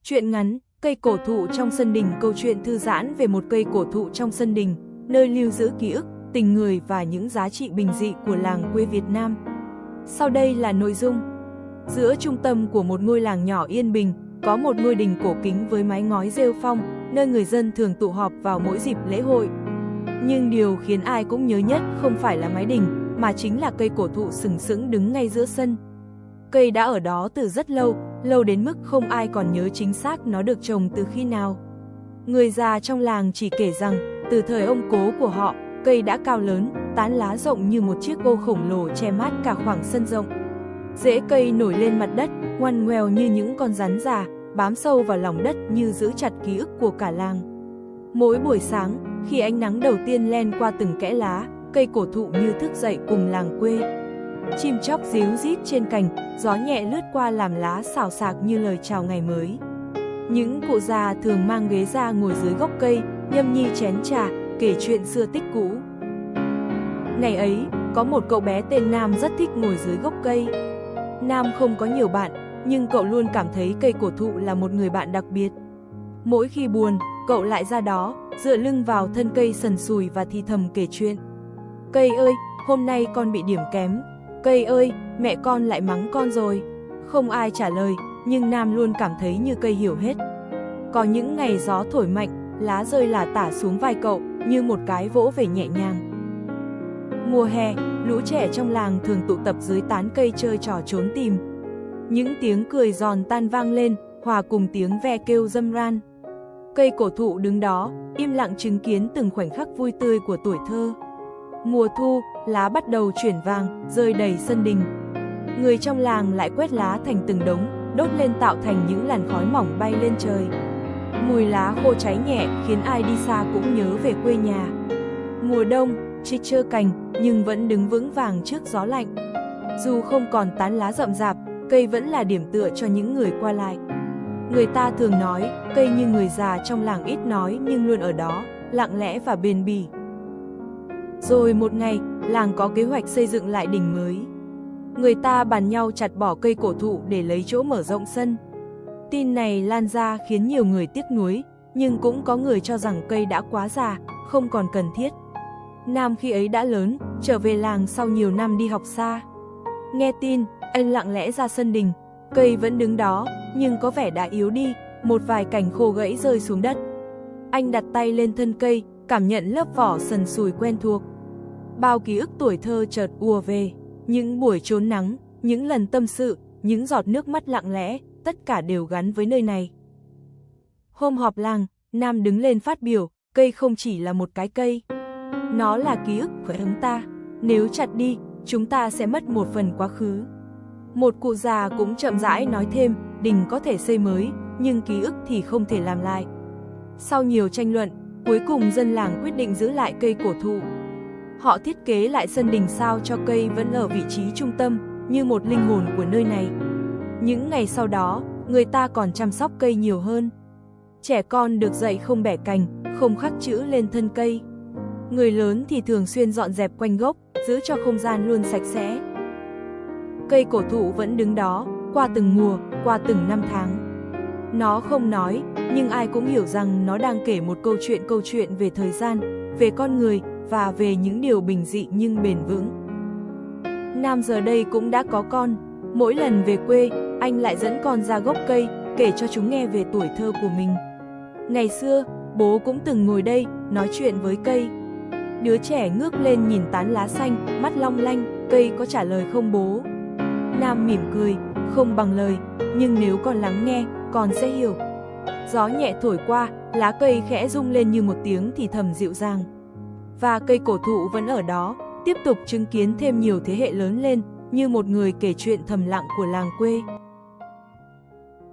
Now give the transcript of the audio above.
Truyện ngắn, cây cổ thụ trong sân đình. Câu chuyện thư giãn về một cây cổ thụ trong sân đình, nơi lưu giữ ký ức, tình người và những giá trị bình dị của làng quê Việt Nam. Sau đây là nội dung. Giữa trung tâm của một ngôi làng nhỏ yên bình, có một ngôi đình cổ kính với mái ngói rêu phong, nơi người dân thường tụ họp vào mỗi dịp lễ hội. Nhưng điều khiến ai cũng nhớ nhất không phải là mái đình, mà chính là cây cổ thụ sừng sững đứng ngay giữa sân. Cây đã ở đó từ rất lâu, lâu đến mức không ai còn nhớ chính xác nó được trồng từ khi nào. Người già trong làng chỉ kể rằng, từ thời ông cố của họ, cây đã cao lớn, tán lá rộng như một chiếc ô khổng lồ che mát cả khoảng sân rộng. Rễ cây nổi lên mặt đất, ngoằn ngoèo như những con rắn già, bám sâu vào lòng đất như giữ chặt ký ức của cả làng. Mỗi buổi sáng, khi ánh nắng đầu tiên len qua từng kẽ lá, cây cổ thụ như thức dậy cùng làng quê. Chim chóc ríu rít trên cành, gió nhẹ lướt qua làm lá xào xạc như lời chào ngày mới. Những cụ già thường mang ghế ra ngồi dưới gốc cây, nhâm nhi chén trà, kể chuyện xưa tích cũ. Ngày ấy, có một cậu bé tên Nam rất thích ngồi dưới gốc cây. Nam không có nhiều bạn, nhưng cậu luôn cảm thấy cây cổ thụ là một người bạn đặc biệt. Mỗi khi buồn, cậu lại ra đó, dựa lưng vào thân cây sần sùi và thì thầm kể chuyện. Cây ơi, hôm nay con bị điểm kém. Cây ơi, mẹ con lại mắng con rồi. Không ai trả lời, nhưng Nam luôn cảm thấy như cây hiểu hết. Có những ngày gió thổi mạnh, lá rơi lả tả xuống vai cậu, như một cái vỗ về nhẹ nhàng. Mùa hè, lũ trẻ trong làng thường tụ tập dưới tán cây chơi trò trốn tìm. Những tiếng cười giòn tan vang lên, hòa cùng tiếng ve kêu râm ran. Cây cổ thụ đứng đó, im lặng chứng kiến từng khoảnh khắc vui tươi của tuổi thơ. Mùa thu, lá bắt đầu chuyển vàng, rơi đầy sân đình. Người trong làng lại quét lá thành từng đống, đốt lên tạo thành những làn khói mỏng bay lên trời. Mùi lá khô cháy nhẹ khiến ai đi xa cũng nhớ về quê nhà. Mùa đông, chỉ trơ cành, nhưng vẫn đứng vững vàng trước gió lạnh. Dù không còn tán lá rậm rạp, cây vẫn là điểm tựa cho những người qua lại. Người ta thường nói, cây như người già trong làng ít nói nhưng luôn ở đó, lặng lẽ và bền bỉ. Rồi một ngày, làng có kế hoạch xây dựng lại đình mới. Người ta bàn nhau chặt bỏ cây cổ thụ để lấy chỗ mở rộng sân. Tin này lan ra khiến nhiều người tiếc nuối, nhưng cũng có người cho rằng cây đã quá già, không còn cần thiết. Nam khi ấy đã lớn, trở về làng sau nhiều năm đi học xa. Nghe tin, anh lặng lẽ ra sân đình. Cây vẫn đứng đó, nhưng có vẻ đã yếu đi, một vài cành khô gãy rơi xuống đất. Anh đặt tay lên thân cây, cảm nhận lớp vỏ sần sùi quen thuộc. Bao ký ức tuổi thơ chợt ùa về, những buổi trốn nắng, những lần tâm sự, những giọt nước mắt lặng lẽ, tất cả đều gắn với nơi này. Hôm họp làng, Nam đứng lên phát biểu, cây không chỉ là một cái cây. Nó là ký ức của chúng ta, nếu chặt đi, chúng ta sẽ mất một phần quá khứ. Một cụ già cũng chậm rãi nói thêm, đình có thể xây mới, nhưng ký ức thì không thể làm lại. Sau nhiều tranh luận, cuối cùng dân làng quyết định giữ lại cây cổ thụ. Họ thiết kế lại sân đình sao cho cây vẫn ở vị trí trung tâm, như một linh hồn của nơi này. Những ngày sau đó, người ta còn chăm sóc cây nhiều hơn. Trẻ con được dạy không bẻ cành, không khắc chữ lên thân cây. Người lớn thì thường xuyên dọn dẹp quanh gốc, giữ cho không gian luôn sạch sẽ. Cây cổ thụ vẫn đứng đó, qua từng mùa, qua từng năm tháng. Nó không nói, nhưng ai cũng hiểu rằng nó đang kể một câu chuyện về thời gian, về con người và về những điều bình dị nhưng bền vững. Nam giờ đây cũng đã có con, mỗi lần về quê, anh lại dẫn con ra gốc cây, kể cho chúng nghe về tuổi thơ của mình. Ngày xưa, bố cũng từng ngồi đây, nói chuyện với cây. Đứa trẻ ngước lên nhìn tán lá xanh, mắt long lanh, cây có trả lời không bố? Nam mỉm cười, không bằng lời, nhưng nếu con lắng nghe, con sẽ hiểu. Gió nhẹ thổi qua, lá cây khẽ rung lên như một tiếng thì thầm dịu dàng. Và cây cổ thụ vẫn ở đó, tiếp tục chứng kiến thêm nhiều thế hệ lớn lên, như một người kể chuyện thầm lặng của làng quê.